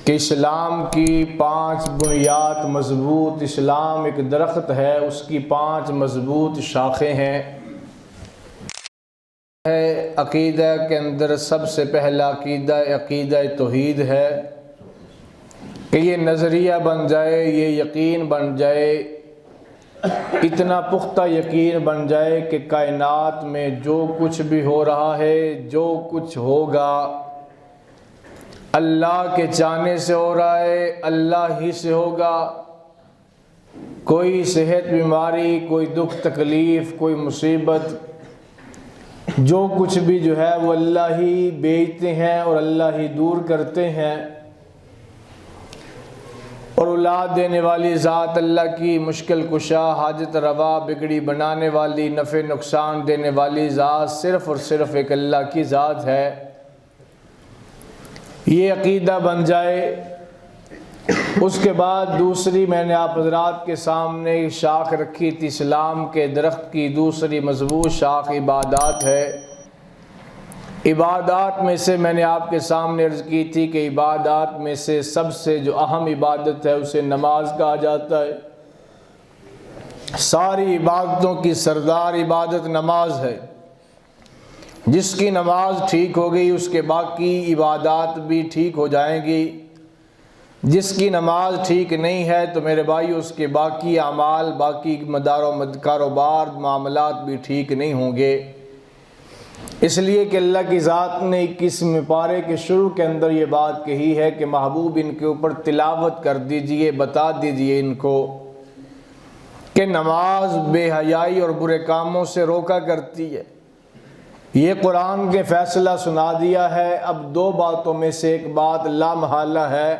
کہ اسلام کی 5 بنیاد مضبوط، اسلام ایک درخت ہے، اس کی 5 مضبوط شاخیں ہیں۔ عقیدہ کے اندر سب سے پہلا عقیدہ توحید ہے کہ یہ نظریہ بن جائے، یہ یقین بن جائے، اتنا پختہ یقین بن جائے کہ کائنات میں جو کچھ بھی ہو رہا ہے، جو کچھ ہوگا، اللہ کے چاہنے سے ہو رہا ہے، اللہ ہی سے ہوگا۔ کوئی صحت بیماری، کوئی دکھ تکلیف، کوئی مصیبت، جو کچھ بھی جو ہے وہ اللہ ہی بھیجتے ہیں اور اللہ ہی دور کرتے ہیں۔ اور اولاد دینے والی ذات اللہ کی، مشکل کشا، حاجت روا، بگڑی بنانے والی، نفع نقصان دینے والی ذات صرف اور صرف ایک اللہ کی ذات ہے۔ یہ عقیدہ بن جائے، اس کے بعد دوسری میں نے آپ حضرات کے سامنے شاخ رکھی تھی اسلام کے درخت کی، دوسری مضبوط شاخ عبادات ہے۔ عبادات میں سے میں نے آپ کے سامنے عرض کی تھی کہ عبادات میں سے سب سے جو اہم عبادت ہے اسے نماز کہا جاتا ہے۔ ساری عبادتوں کی سردار عبادت نماز ہے۔ جس کی نماز ٹھیک ہو گئی اس کے باقی عبادات بھی ٹھیک ہو جائیں گی۔ جس کی نماز ٹھیک نہیں ہے تو میرے بھائی اس کے باقی اعمال، باقی کاروبار، معاملات بھی ٹھیک نہیں ہوں گے۔ اس لیے کہ اللہ کی ذات نے 21ویں پارے کے شروع کے اندر یہ بات کہی ہے کہ محبوب ان کے اوپر تلاوت کر دیجئے، بتا دیجئے ان کو کہ نماز بے حیائی اور برے کاموں سے روکا کرتی ہے۔ یہ قرآن کے فیصلہ سنا دیا ہے۔ اب 2 باتوں میں سے ایک بات لا محالہ ہے،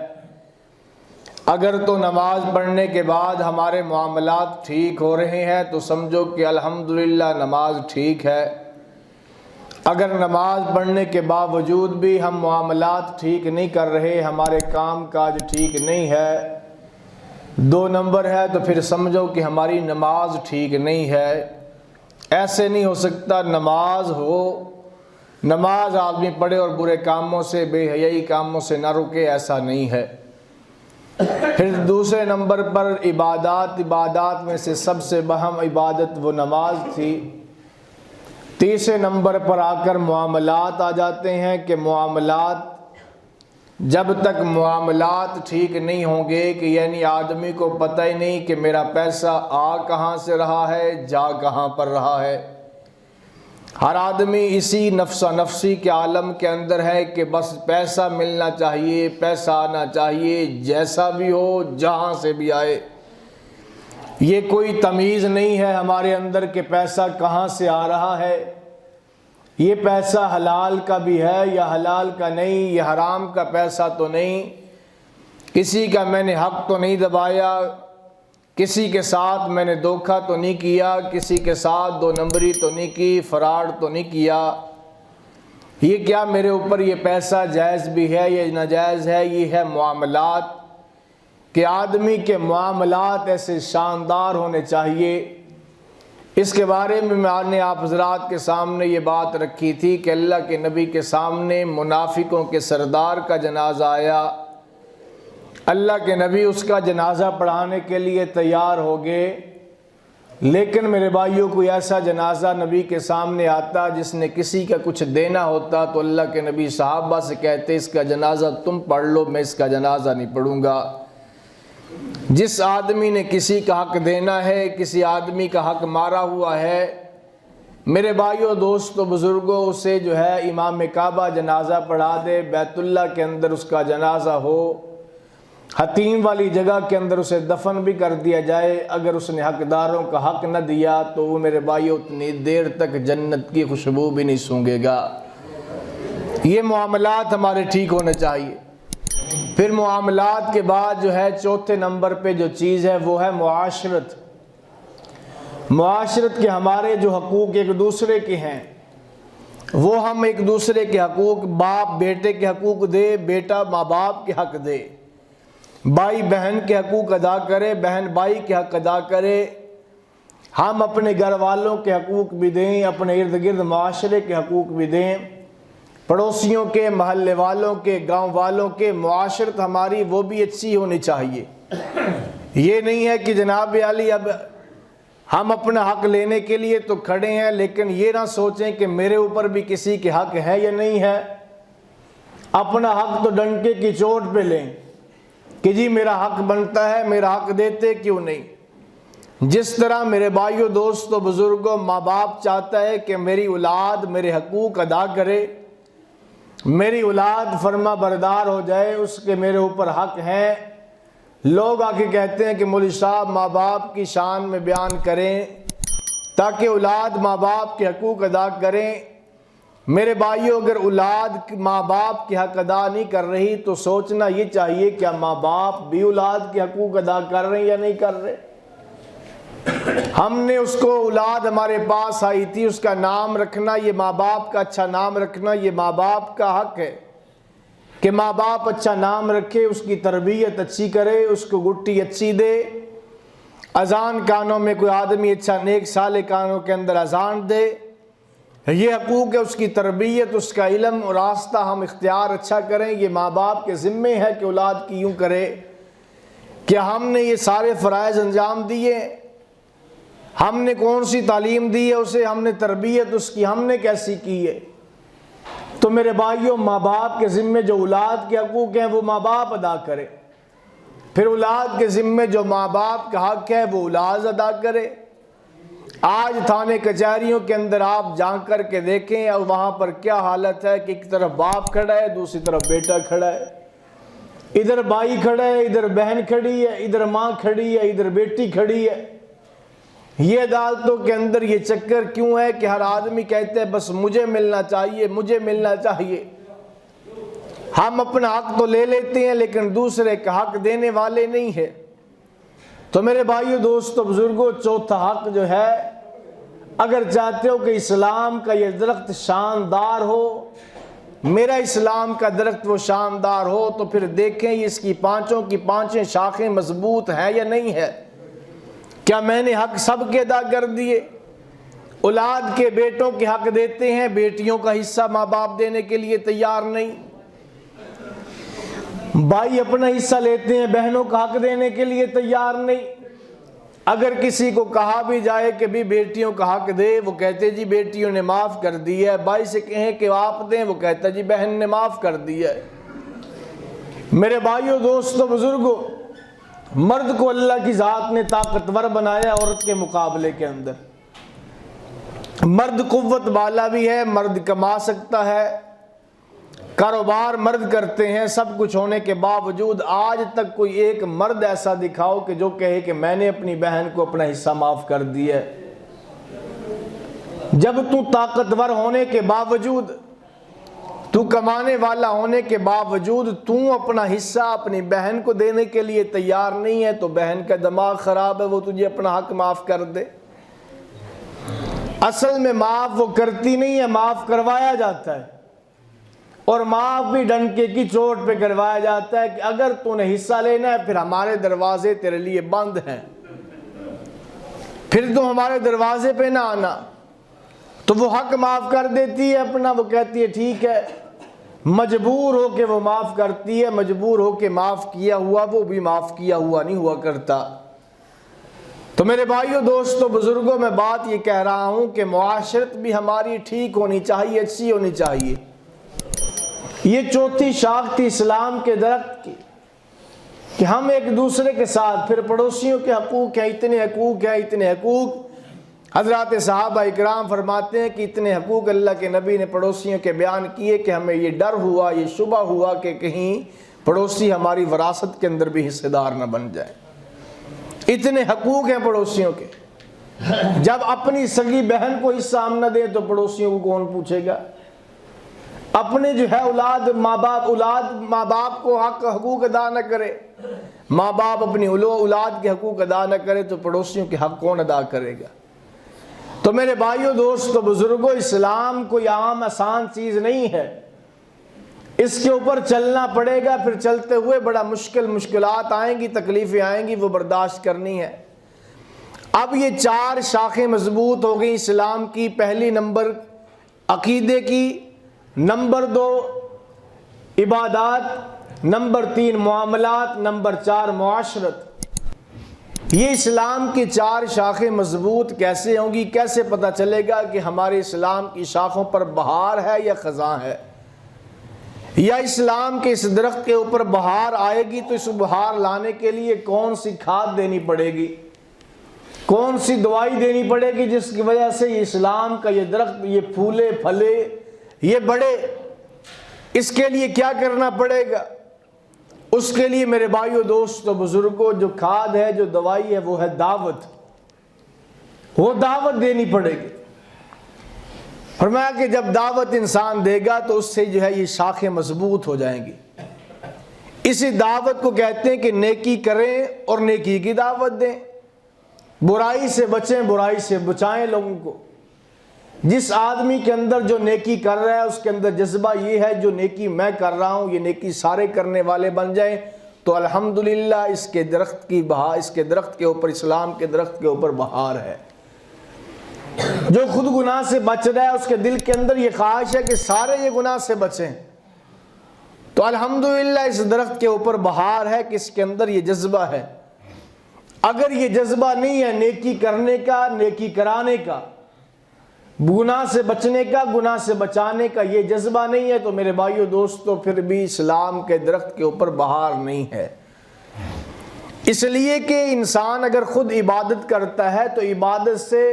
اگر تو نماز پڑھنے کے بعد ہمارے معاملات ٹھیک ہو رہے ہیں تو سمجھو کہ الحمدللہ نماز ٹھیک ہے۔ اگر نماز پڑھنے کے باوجود بھی ہم معاملات ٹھیک نہیں کر رہے، ہمارے کام کاج ٹھیک نہیں ہے، 2 نمبر ہے، تو پھر سمجھو کہ ہماری نماز ٹھیک نہیں ہے۔ ایسے نہیں ہو سکتا نماز ہو، نماز آدمی پڑھے اور برے کاموں سے، بے حیائی کاموں سے نہ رکے، ایسا نہیں ہے۔ پھر دوسرے نمبر پر عبادات میں سے سب سے اہم عبادت وہ نماز تھی۔ تیسرے نمبر پر آ کر معاملات آ جاتے ہیں کہ معاملات، جب تک معاملات ٹھیک نہیں ہوں گے کہ یعنی آدمی کو پتہ ہی نہیں کہ میرا پیسہ آ کہاں سے رہا ہے، جا کہاں پر رہا ہے۔ ہر آدمی اسی نفسی کے عالم کے اندر ہے کہ بس پیسہ ملنا چاہیے، پیسہ آنا چاہیے، جیسا بھی ہو، جہاں سے بھی آئے۔ یہ کوئی تمیز نہیں ہے ہمارے اندر کہ پیسہ کہاں سے آ رہا ہے، یہ پیسہ حلال کا بھی ہے یا حلال کا نہیں، یہ حرام کا پیسہ تو نہیں، کسی کا میں نے حق تو نہیں دبایا، کسی کے ساتھ میں نے دھوکہ تو نہیں کیا، کسی کے ساتھ 2 نمبری تو نہیں کی، فراڈ تو نہیں کیا۔ یہ کیا میرے اوپر یہ پیسہ جائز بھی ہے یا ناجائز ہے؟ یہ ہے معاملات، کہ آدمی کے معاملات ایسے شاندار ہونے چاہیے۔ اس کے بارے میں میں نے آپ حضرات کے سامنے یہ بات رکھی تھی کہ اللہ کے نبی کے سامنے منافقوں کے سردار کا جنازہ آیا، اللہ کے نبی اس کا جنازہ پڑھانے کے لیے تیار ہو گئے، لیکن میرے بھائیوں کوئی ایسا جنازہ نبی کے سامنے آتا جس نے کسی کا کچھ دینا ہوتا تو اللہ کے نبی صحابہ سے کہتے اس کا جنازہ تم پڑھ لو، میں اس کا جنازہ نہیں پڑھوں گا۔ جس آدمی نے کسی کا حق دینا ہے، کسی آدمی کا حق مارا ہوا ہے، میرے بھائیوں، دوستو، بزرگوں، اسے جو ہے امام کعبہ جنازہ پڑھا دے، بیت اللہ کے اندر اس کا جنازہ ہو، حتیم والی جگہ کے اندر اسے دفن بھی کر دیا جائے، اگر اس نے حقداروں کا حق نہ دیا تو وہ میرے بھائیوں اتنی دیر تک جنت کی خوشبو بھی نہیں سونگے گا۔ یہ معاملات ہمارے ٹھیک ہونے چاہیے۔ پھر معاملات کے بعد جو ہے 4تھے نمبر پہ جو چیز ہے وہ ہے معاشرت۔ معاشرت کے ہمارے جو حقوق ایک دوسرے کے ہیں، وہ ہم ایک دوسرے کے حقوق، باپ بیٹے کے حقوق دے، بیٹا ماں باپ کے حق دے، بھائی بہن کے حقوق ادا کرے، بہن بھائی کے حق ادا کرے، ہم اپنے گھر والوں کے حقوق بھی دیں، اپنے ارد گرد معاشرے کے حقوق بھی دیں۔ پڑوسیوں کے، محلے والوں کے، گاؤں والوں کے، معاشرت ہماری وہ بھی اچھی ہونی چاہیے۔ یہ نہیں ہے کہ جناب عالی اب ہم اپنا حق لینے کے لیے تو کھڑے ہیں، لیکن یہ نہ سوچیں کہ میرے اوپر بھی کسی کے حق ہے یا نہیں ہے۔ اپنا حق تو ڈنکے کی چوٹ پہ لیں کہ جی میرا حق بنتا ہے، میرا حق دیتے کیوں نہیں۔ جس طرح میرے بھائیوں، دوستوں، بزرگوں، ماں باپ چاہتا ہے کہ میری اولاد میرے حقوق ادا کرے، میری اولاد فرما بردار ہو جائے، اس کے میرے اوپر حق ہیں۔ لوگ آ کے کہتے ہیں کہ مولوی صاحب ماں باپ کی شان میں بیان کریں تاکہ اولاد ماں باپ کے حقوق ادا کریں۔ میرے بھائیوں، اگر اولاد ماں باپ کے حق ادا نہیں کر رہی تو سوچنا یہ چاہیے کیا ماں باپ بھی اولاد کے حقوق ادا کر رہے ہیں یا نہیں کر رہے۔ ہم نے اس کو، اولاد ہمارے پاس آئی تھی، اس کا نام رکھنا، یہ ماں باپ کا اچھا نام رکھنا یہ ماں باپ کا حق ہے کہ ماں باپ اچھا نام رکھے، اس کی تربیت اچھی کرے، اس کو گٹی اچھی دے، اذان کانوں میں کوئی آدمی اچھا نیک صالح کانوں کے اندر اذان دے۔ یہ حقوق ہے، اس کی تربیت، اس کا علم اور راستہ ہم اختیار اچھا کریں۔ یہ ماں باپ کے ذمے ہے کہ اولاد کی یوں کرے۔ کیا ہم نے یہ سارے فرائض انجام دیے؟ ہم نے کون سی تعلیم دی ہے اسے؟ ہم نے تربیت اس کی ہم نے کیسی کی ہے؟ تو میرے بھائیوں، ماں باپ کے ذمے جو اولاد کے حقوق ہیں وہ ماں باپ ادا کرے، پھر اولاد کے ذمے جو ماں باپ کا حق ہے وہ اولاد ادا کرے۔ آج تھانے کچہریوں کے اندر آپ جا کر کے دیکھیں اور وہاں پر کیا حالت ہے کہ ایک طرف باپ کھڑا ہے، دوسری طرف بیٹا کھڑا ہے، ادھر بھائی کھڑا ہے، ادھر بہن کھڑی ہے، ادھر ماں کھڑی ہے، ادھر بیٹی کھڑی ہے۔ یہ عدالتوں کے اندر یہ چکر کیوں ہے کہ ہر آدمی کہتے ہیں بس مجھے ملنا چاہیے، مجھے ملنا چاہیے۔ ہم اپنا حق تو لے لیتے ہیں لیکن دوسرے کا حق دینے والے نہیں ہیں۔ تو میرے بھائیو، دوستو، بزرگوں، چوتھا حق جو ہے، اگر چاہتے ہو کہ اسلام کا یہ درخت شاندار ہو، میرا اسلام کا درخت وہ شاندار ہو، تو پھر دیکھیں اس کی پانچوں کی پانچیں شاخیں مضبوط ہیں یا نہیں ہے۔ کیا میں نے حق سب کے ادا کر دیے؟ اولاد کے بیٹوں کے حق دیتے ہیں، بیٹیوں کا حصہ ماں باپ دینے کے لیے تیار نہیں۔ بھائی اپنا حصہ لیتے ہیں، بہنوں کا حق دینے کے لیے تیار نہیں۔ اگر کسی کو کہا بھی جائے کہ بھی بیٹیوں کا حق دے، وہ کہتے جی بیٹیوں نے معاف کر دی ہے۔ بھائی سے کہیں کہ آپ دیں، وہ کہتا جی بہن نے معاف کر دی ہے۔ میرے بھائیوں، دوستوں، بزرگوں، مرد کو اللہ کی ذات نے طاقتور بنایا عورت کے مقابلے کے اندر۔ مرد قوت والا بھی ہے، مرد کما سکتا ہے، کاروبار مرد کرتے ہیں، سب کچھ ہونے کے باوجود آج تک کوئی ایک مرد ایسا دکھاؤ کہ جو کہے کہ میں نے اپنی بہن کو اپنا حصہ معاف کر دیا ہے۔ جب تو طاقتور ہونے کے باوجود، تو کمانے والا ہونے کے باوجود تو اپنا حصہ اپنی بہن کو دینے کے لیے تیار نہیں ہے، تو بہن کا دماغ خراب ہے، وہ تجھے اپنا حق معاف کر دے۔ اصل میں معاف وہ کرتی نہیں ہے، معاف کروایا جاتا ہے، اور معاف بھی ڈنکے کی چوٹ پہ کروایا جاتا ہے کہ اگر تو نے حصہ لینا ہے پھر ہمارے دروازے تیرے لیے بند ہیں، پھر تو ہمارے دروازے پہ نہ آنا۔ تو وہ حق معاف کر دیتی ہے اپنا، وہ کہتی ہے ٹھیک ہے، مجبور ہو کے وہ معاف کرتی ہے، مجبور ہو کے معاف کیا ہوا وہ بھی معاف کیا ہوا نہیں ہوا کرتا۔ تو میرے بھائیوں، دوستوں، بزرگوں، میں بات یہ کہہ رہا ہوں کہ معاشرت بھی ہماری ٹھیک ہونی چاہیے، اچھی ہونی چاہیے۔ یہ چوتھی شاخ تھی اسلام کے درخت کی کہ ہم ایک دوسرے کے ساتھ، پھر پڑوسیوں کے حقوق ہیں، اتنے حقوق ہیں، اتنے حقوق۔ حضرات صحابہ اکرام فرماتے ہیں کہ اتنے حقوق اللہ کے نبی نے پڑوسیوں کے بیان کیے کہ ہمیں یہ ڈر ہوا، یہ شبہ ہوا کہ کہیں پڑوسی ہماری وراثت کے اندر بھی حصے دار نہ بن جائے۔ اتنے حقوق ہیں پڑوسیوں کے۔ جب اپنی سگی بہن کو حصہ ہم نہ دیں تو پڑوسیوں کو کون پوچھے گا؟ اپنے جو ہے اولاد ماں باپ کو حقوق ادا نہ کرے، ماں باپ اپنی اولاد کے حقوق ادا نہ کرے تو پڑوسیوں کے حق کون ادا کرے گا؟ تو میرے بھائیوں، دوستوں، بزرگوں، اسلام کوئی عام آسان چیز نہیں ہے، اس کے اوپر چلنا پڑے گا، پھر چلتے ہوئے بڑا مشکلات آئیں گی، تکلیفیں آئیں گی، وہ برداشت کرنی ہے۔ اب یہ 4 شاخیں مضبوط ہو گئی اسلام کی۔ پہلی نمبر عقیدے کی، نمبر 2 عبادات، نمبر 3 معاملات، نمبر 4 معاشرت۔ یہ اسلام کی 4 شاخیں مضبوط کیسے ہوں گی؟ کیسے پتہ چلے گا کہ ہمارے اسلام کی شاخوں پر بہار ہے یا خزاں ہے؟ یا اسلام کے اس درخت کے اوپر بہار آئے گی تو اس بہار لانے کے لیے کون سی کھاد دینی پڑے گی، کون سی دوائی دینی پڑے گی جس کی وجہ سے یہ اسلام کا یہ درخت یہ پھولے پھلے یہ بڑھے؟ اس کے لیے کیا کرنا پڑے گا؟ اس کے لیے میرے بھائیو دوستو بزرگوں جو کھاد ہے جو دوائی ہے وہ ہے دعوت، وہ دعوت دینی پڑے گی۔ فرمایا کہ جب دعوت انسان دے گا تو اس سے جو ہے یہ شاخیں مضبوط ہو جائیں گی۔ اسی دعوت کو کہتے ہیں کہ نیکی کریں اور نیکی کی دعوت دیں، برائی سے بچیں، برائی سے بچائیں لوگوں کو۔ جس آدمی کے اندر جو نیکی کر رہا ہے اس کے اندر جذبہ یہ ہے جو نیکی میں کر رہا ہوں یہ نیکی سارے کرنے والے بن جائیں تو الحمدللہ اس کے درخت کی بہار، اس کے درخت کے اوپر، اسلام کے درخت کے اوپر بہار ہے۔ جو خود گناہ سے بچ رہا ہے اس کے دل کے اندر یہ خواہش ہے کہ سارے یہ گناہ سے بچیں تو الحمدللہ اس درخت کے اوپر بہار ہے کہ اس کے اندر یہ جذبہ ہے۔ اگر یہ جذبہ نہیں ہے نیکی کرنے کا، نیکی کرانے کا، گناہ سے بچنے کا، گناہ سے بچانے کا یہ جذبہ نہیں ہے تو میرے بھائیو دوستو پھر بھی اسلام کے درخت کے اوپر بہار نہیں ہے۔ اس لیے کہ انسان اگر خود عبادت کرتا ہے تو عبادت سے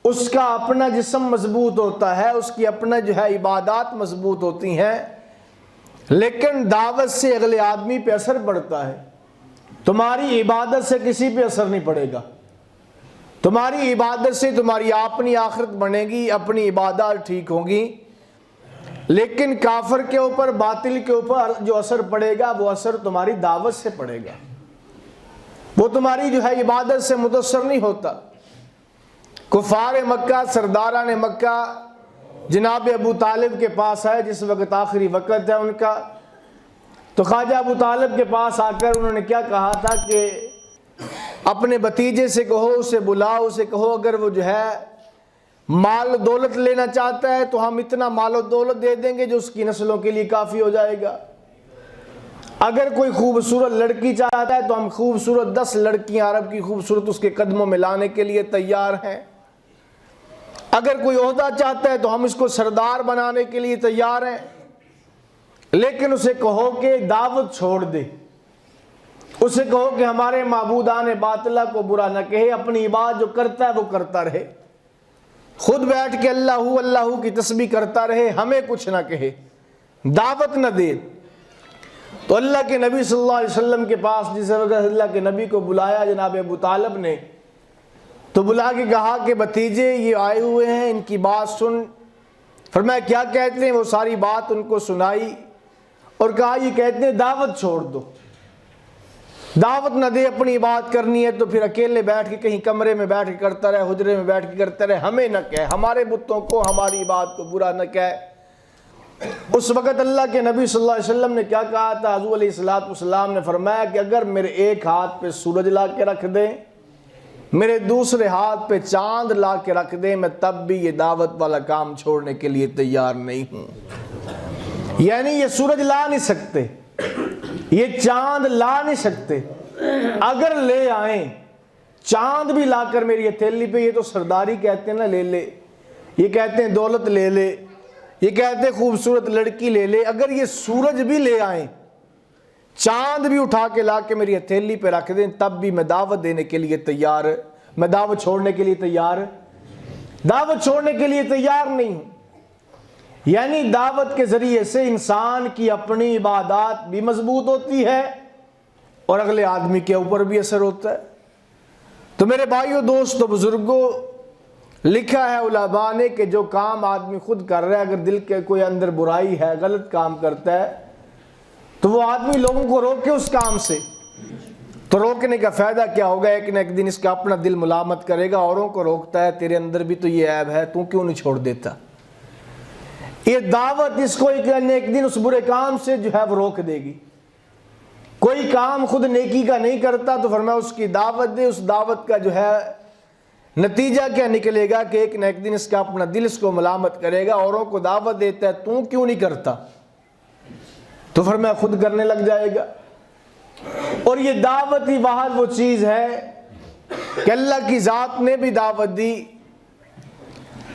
اس کا اپنا جسم مضبوط ہوتا ہے، اس کی اپنا جو ہے عبادات مضبوط ہوتی ہیں، لیکن دعوت سے اگلے آدمی پہ اثر پڑتا ہے۔ تمہاری عبادت سے کسی پہ اثر نہیں پڑے گا، تمہاری عبادت سے تمہاری اپنی آخرت بنے گی، اپنی عبادات ٹھیک ہوں گی، لیکن کافر کے اوپر، باطل کے اوپر جو اثر پڑے گا وہ اثر تمہاری دعوت سے پڑے گا، وہ تمہاری جو ہے عبادت سے متاثر نہیں ہوتا۔ کفار مکہ، سرداران مکہ جناب ابو طالب کے پاس آئے جس وقت آخری وقت ہے ان کا، تو خواجہ ابو طالب کے پاس آ کر انہوں نے کیا کہا تھا کہ اپنے بھتیجے سے کہو، اسے بلاؤ، اسے کہو اگر وہ جو ہے مال دولت لینا چاہتا ہے تو ہم اتنا مال و دولت دے دیں گے جو اس کی نسلوں کے لیے کافی ہو جائے گا۔ اگر کوئی خوبصورت لڑکی چاہتا ہے تو ہم خوبصورت 10 لڑکیاں عرب کی خوبصورت اس کے قدموں میں لانے کے لیے تیار ہیں۔ اگر کوئی عہدہ چاہتا ہے تو ہم اس کو سردار بنانے کے لیے تیار ہیں، لیکن اسے کہو کہ دعوت چھوڑ دے، اسے کہو کہ ہمارے معبودان باطلہ کو برا نہ کہے، اپنی عبادت جو کرتا ہے وہ کرتا رہے، خود بیٹھ کے اللہ اللہ کی تسبیح کرتا رہے، ہمیں کچھ نہ کہے، دعوت نہ دے۔ تو اللہ کے نبی صلی اللہ علیہ وسلم کے پاس جس وقت اللہ کے نبی کو بلایا جناب ابو طالب نے، تو بلا کے کہا کہ بھتیجے یہ آئے ہوئے ہیں، ان کی بات سن۔ فرمایا کیا کہتے ہیں؟ وہ ساری بات ان کو سنائی اور کہا یہ کہتے ہیں دعوت چھوڑ دو، دعوت نہ دے، اپنی بات کرنی ہے تو پھر اکیلے بیٹھ کے کہیں کمرے میں بیٹھ کے کرتا رہے، حجرے میں بیٹھ کے کرتا رہے، ہمیں نہ کہے، ہمارے بتوں کو، ہماری بات کو برا نہ کہے۔ اس وقت اللہ کے نبی صلی اللہ علیہ وسلم نے کیا کہا تھا؟ حضور علیہ السلام نے فرمایا کہ اگر میرے ایک ہاتھ پہ سورج لا کے رکھ دیں، میرے دوسرے ہاتھ پہ چاند لا کے رکھ دیں، میں تب بھی یہ دعوت والا کام چھوڑنے کے لیے تیار نہیں ہوں۔ یعنی یہ سورج لا نہیں سکتے، یہ چاند لا نہیں سکتے، اگر لے آئیں چاند بھی لا کر میری ہتھیلی پہ، یہ تو سرداری کہتے ہیں نا، لے لے، یہ کہتے ہیں دولت لے لے، یہ کہتے ہیں خوبصورت لڑکی لے لے، اگر یہ سورج بھی لے آئیں، چاند بھی اٹھا کے لا کے میری ہتھیلی پہ رکھ دیں، تب بھی میں دعوت دینے کے لیے تیار، میں دعوت چھوڑنے کے لیے تیار، دعوت چھوڑنے کے لیے تیار نہیں ہوں۔ یعنی دعوت کے ذریعے سے انسان کی اپنی عبادات بھی مضبوط ہوتی ہے اور اگلے آدمی کے اوپر بھی اثر ہوتا ہے۔ تو میرے بھائیو دوستو بزرگوں، لکھا ہے علماء نے کہ جو کام آدمی خود کر رہا ہے، اگر دل کے کوئی اندر برائی ہے، غلط کام کرتا ہے، تو وہ آدمی لوگوں کو روکے اس کام سے، تو روکنے کا فائدہ کیا ہوگا؟ ایک نہ ایک دن اس کا اپنا دل ملامت کرے گا، اوروں کو روکتا ہے، تیرے اندر بھی تو یہ عیب ہے، تو کیوں نہیں چھوڑ دیتا؟ یہ دعوت اس کو ایک نہ ایک دن اس برے کام سے جو ہے وہ روک دے گی۔ کوئی کام خود نیکی کا نہیں کرتا تو فرمایا اس کی دعوت دے، اس دعوت کا جو ہے نتیجہ کیا نکلے گا کہ ایک نہ ایک دن اس کا اپنا دل اس کو ملامت کرے گا، اوروں کو دعوت دیتا ہے تو کیوں نہیں کرتا، تو فرمایا خود کرنے لگ جائے گا۔ اور یہ دعوت ہی واحد وہ چیز ہے کہ اللہ کی ذات نے بھی دعوت دی۔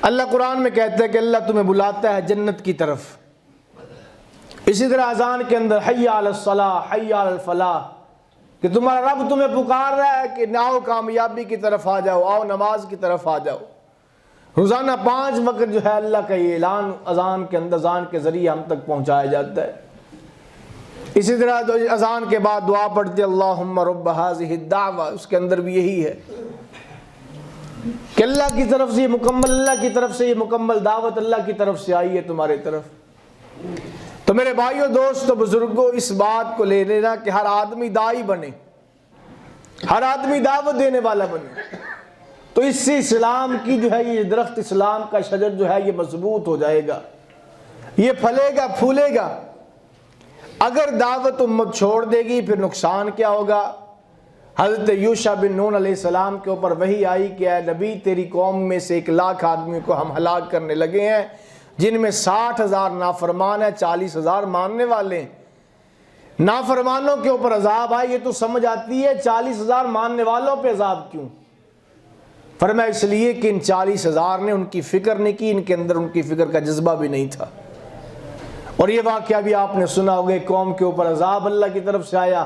اللہ قرآن میں کہتا ہے کہ اللہ تمہیں بلاتا ہے جنت کی طرف۔ اسی طرح اذان کے اندر حی علی الصلاح حی علی الفلاح، کہ تمہارا رب تمہیں پکار رہا ہے کہ آؤ کامیابی کی طرف آ جاؤ، آؤ نماز کی طرف آ جاؤ۔ روزانہ 5 وقت جو ہے اللہ کا یہ اعلان اذان کے اندر، اذان کے ذریعے ہم تک پہنچایا جاتا ہے۔ اسی طرح اذان کے بعد دعا پڑھتے اللہم رب ہذہ الدعوہ، اس کے اندر بھی یہی ہے کہ اللہ کی طرف سے یہ مکمل، اللہ کی طرف سے یہ مکمل دعوت اللہ کی طرف سے آئی ہے تمہارے طرف۔ تو میرے بھائیوں، دوستو، بزرگوں، اس بات کو لے لینا کہ ہر آدمی داعی بنے، ہر آدمی دعوت دینے والا بنے، تو اس سے اسلام کی جو ہے یہ درخت، اسلام کا شجر جو ہے یہ مضبوط ہو جائے گا، یہ پھلے گا پھولے گا۔ اگر دعوت امت چھوڑ دے گی پھر نقصان کیا ہوگا؟ حضرت یوشع بن نون علیہ السلام کے اوپر وحی آئی کہ اے نبی، تیری قوم میں سے 1,00,000 آدمیوں کو ہم ہلاک کرنے لگے ہیں، جن میں 60,000 نافرمان ہیں، 40,000 ماننے والے ہیں۔ نافرمانوں کے اوپر عذاب آئے، یہ تو سمجھ آتی ہے 40,000 ماننے والوں پہ عذاب کیوں؟ فرمایا اس لیے کہ ان 40,000 نے ان کی فکر نہیں کی، ان کے اندر ان کی فکر کا جذبہ بھی نہیں تھا۔ اور یہ واقعہ بھی آپ نے سنا ہوگا، قوم کے اوپر عذاب اللہ کی طرف سے آیا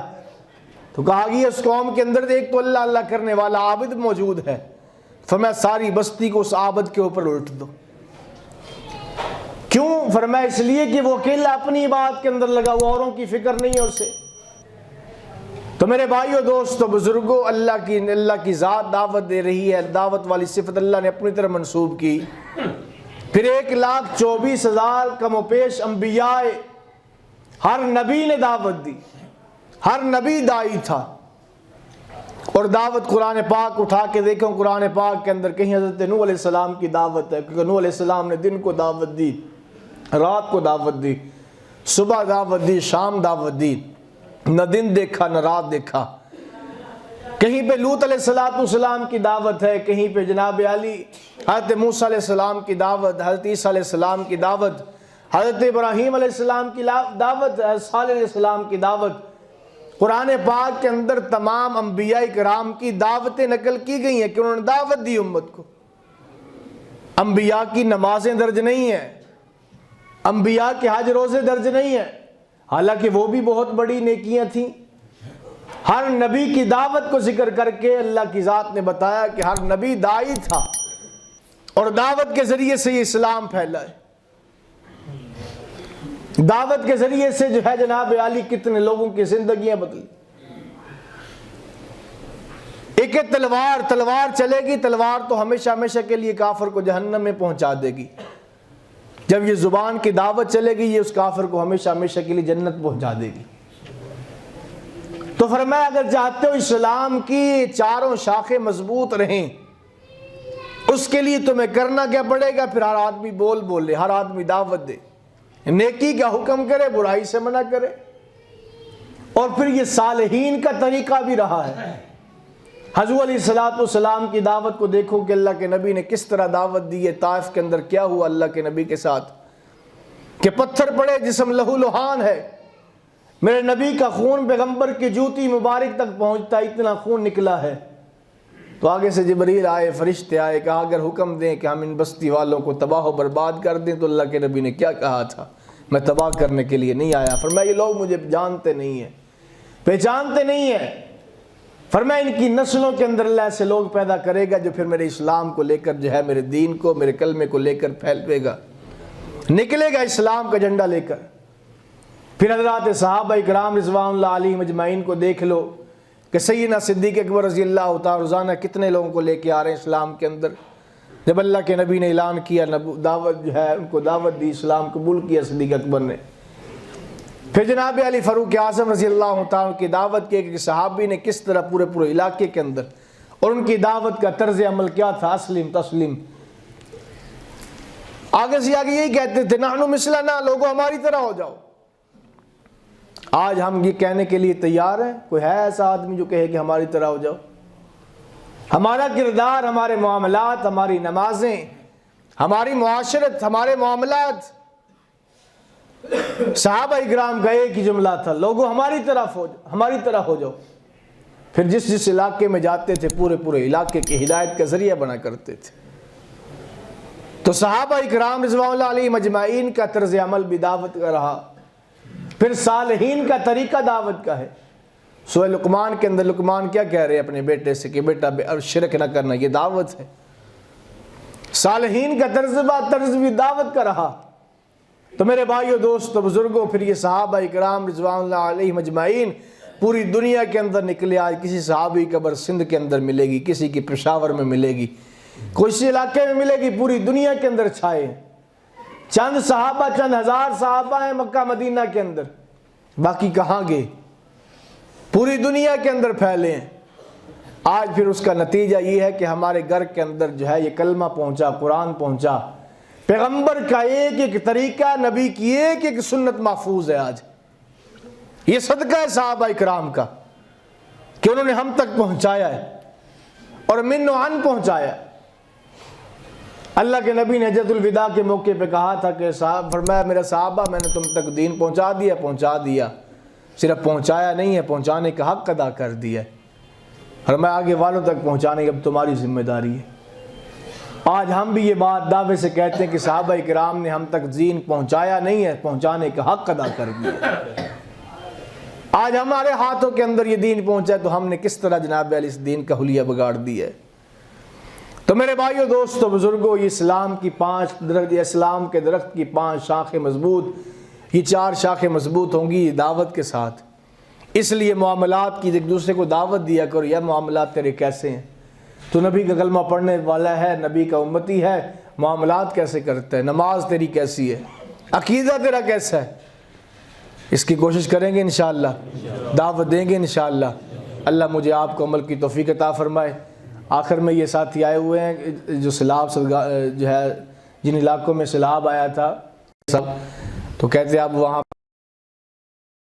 تو کہا گیا اس قوم کے اندر ایک تو اللہ اللہ کرنے والا عابد موجود ہے، فرمایا ساری بستی کو اس عابد کے اوپر الٹ دو۔ کیوں؟ فرمایا اس لیے کہ وہ اکیلا اپنی بات کے اندر لگا ہوا، اوروں کی فکر نہیں ہے اسے۔ تو میرے بھائیو، دوستو، بزرگوں، اللہ کی ذات دعوت دے رہی ہے، دعوت والی صفت اللہ نے اپنی طرف منسوب کی۔ پھر 1,24,000 کم و بیش انبیاء، ہر نبی نے دعوت دی، ہر نبی داعی تھا۔ اور دعوت قرآن پاک اٹھا کے دیکھو، قرآن پاک کے اندر کہیں حضرت نوح علیہ السلام کی دعوت ہے، کیونکہ نوح علیہ السلام نے دن کو دعوت دی، رات کو دعوت دی، صبح دعوت دی، شام دعوت دی، نہ دن دیکھا نہ رات دیکھا۔ کہیں پہ لوط علیہ السلام کی دعوت ہے، کہیں پہ جناب علی، حضرت موسیٰ علیہ السلام کی دعوت، حضرت عیسیٰ علیہ السلام کی دعوت، حضرت ابراہیم علیہ السلام کی دعوت، حضرت صالح علیہ السلام کی دعوت۔ قرآن پاک کے اندر تمام انبیاء کرام کی دعوتیں نقل کی گئی ہیں کہ انہوں نے دعوت دی امت کو۔ انبیاء کی نمازیں درج نہیں ہیں، انبیاء کے حج روزے درج نہیں ہیں، حالانکہ وہ بھی بہت بڑی نیکیاں تھیں۔ ہر نبی کی دعوت کو ذکر کر کے اللہ کی ذات نے بتایا کہ ہر نبی داعی تھا اور دعوت کے ذریعے سے یہ اسلام پھیلا ہے۔ دعوت کے ذریعے سے جو ہے جناب علی کتنے لوگوں کی زندگیاں بدلی۔ ایک تلوار چلے گی، تلوار تو ہمیشہ ہمیشہ کے لیے کافر کو جہنم میں پہنچا دے گی۔ جب یہ زبان کی دعوت چلے گی، یہ اس کافر کو ہمیشہ ہمیشہ کے لیے جنت پہنچا دے گی۔ تو فرمایا اگر چاہتے ہو اسلام کی چاروں شاخیں مضبوط رہیں، اس کے لیے تمہیں کرنا کیا پڑے گا؟ پھر ہر آدمی بولے، ہر آدمی دعوت دے، نیکی کا حکم کرے، برائی سے منع کرے۔ اور پھر یہ صالحین کا طریقہ بھی رہا ہے۔ حضور علیہ السلام کی دعوت کو دیکھو کہ اللہ کے نبی نے کس طرح دعوت دی ہے۔ طائف کے اندر کیا ہوا اللہ کے نبی کے ساتھ کہ پتھر پڑے، جسم لہو لہان ہے، میرے نبی کا خون پیغمبر کی جوتی مبارک تک پہنچتا، اتنا خون نکلا ہے۔ تو آگے سے جبریل آئے، فرشتے آئے، کہا اگر حکم دیں کہ ہم ان بستی والوں کو تباہ و برباد کر دیں، تو اللہ کے نبی نے کیا کہا تھا؟ میں تباہ کرنے کے لیے نہیں آیا، فرمایا یہ لوگ مجھے جانتے نہیں ہیں، پہچانتے نہیں ہیں۔ فرمایا ان کی نسلوں کے اندر اللہ ایسے لوگ پیدا کرے گا جو پھر میرے اسلام کو لے کر جو ہے، میرے دین کو، میرے کلمے کو لے کر پھیلے گا، نکلے گا اسلام کا جھنڈا لے کر۔ پھر حضرات صحابہ اکرام رضوان اللہ علیہم اجمعین کو دیکھ لو کہ سیدنا صدیق اکبر رضی اللہ تعالی روزانہ کتنے لوگوں کو لے کے آ رہے ہیں اسلام کے اندر۔ جب اللہ کے نبی نے اعلان کیا، دعوت جو ہے ان کو دعوت دی، اسلام قبول کیا صدیق اکبر نے۔ پھر جناب علی فاروق اعظم رضی اللہ تعالیٰ کی دعوت کی کہ صحابی نے کس طرح پورے علاقے کے اندر، اور ان کی دعوت کا طرز عمل کیا تھا؟ اسلم تسلیم۔ آگے سے آگے یہی کہتے تھے نحن مثلنا، لوگوں ہماری طرح ہو جاؤ۔ آج ہم یہ کہنے کے لیے تیار ہیں؟ کوئی ہے ایسا آدمی جو کہے کہ ہماری طرح ہو جاؤ؟ ہمارا کردار، ہمارے معاملات، ہماری نمازیں، ہماری معاشرت، ہمارے معاملات. صحابہ اکرام کا ایک ہی جملہ تھا، لوگوں ہماری طرح ہو جاؤ. پھر جس علاقے میں جاتے تھے پورے علاقے کی ہدایت کا ذریعہ بنا کرتے تھے. تو صحابہ اکرام رضوان اللہ علیہم اجمعین کا طرز عمل بھی دعوت کا رہا. پھر صالحین کا طریقہ دعوت کا ہے. سورہ لقمان کے اندر لقمان کیا کہہ رہے ہیں اپنے بیٹے سے کہ بیٹا شرک نہ کرنا، یہ دعوت ہے. صالحین کا طرز بھی دعوت کا رہا. تو میرے بھائیو، دوستو، بزرگوں، پھر یہ صحابہ اکرام رضوان اللہ علیہم اجمعین پوری دنیا کے اندر نکلے. آج کسی صحابی کی قبر سندھ کے اندر ملے گی، کسی کی پشاور میں ملے گی، کسی علاقے میں ملے گی، پوری دنیا کے اندر چھائے. چند صحابہ، چند ہزار صحابہ ہیں مکہ مدینہ کے اندر، باقی کہاں گئے؟ پوری دنیا کے اندر پھیلے ہیں. آج پھر اس کا نتیجہ یہ ہے کہ ہمارے گھر کے اندر جو ہے یہ کلمہ پہنچا، قرآن پہنچا، پیغمبر کا ایک طریقہ، نبی کی ایک سنت محفوظ ہے. آج یہ صدقہ ہے صحابہ اکرام کا کہ انہوں نے ہم تک پہنچایا ہے اور من و عن پہنچایا. اللہ کے نبی نے حجۃ الوداع کے موقع پہ کہا تھا کہ فرمایا میرا صحابہ، میں نے تم تک دین پہنچا دیا، صرف پہنچایا نہیں ہے، پہنچانے کا حق ادا کر دیا ہے، اور میں آگے والوں تک پہنچانے کی اب تمہاری ذمہ داری ہے. آج ہم بھی یہ بات دعوے سے کہتے ہیں کہ صحابہ اکرام نے ہم تک دین پہنچایا نہیں ہے، پہنچانے کا حق ادا کر دیا. آج ہمارے ہاتھوں کے اندر یہ دین پہنچا ہے تو ہم نے کس طرح جناب علی اس دین کا حلیہ بگاڑ دیا ہے. تو میرے بھائیو، دوستو، بزرگوں، یہ اسلام کے درخت کی 5 شاخیں مضبوط، یہ 4 شاخیں مضبوط ہوں گی دعوت کے ساتھ. اس لیے معاملات کی ایک دوسرے کو دعوت دیا کرو. یا معاملات تیرے کیسے ہیں؟ تو نبی کا کلمہ پڑھنے والا ہے، نبی کا امتی ہے، معاملات کیسے کرتا ہے؟ نماز تیری کیسی ہے؟ عقیدہ تیرا کیسا ہے؟ اس کی کوشش کریں گے انشاءاللہ، دعوت دیں گے انشاءاللہ. اللہ مجھے آپ کو عمل کی توفیق عطا فرمائے. آخر میں یہ ساتھی آئے ہوئے ہیں جو سیلاب جو ہے، جن علاقوں میں سیلاب آیا تھا سب، تو کہتے ہیں آپ وہاں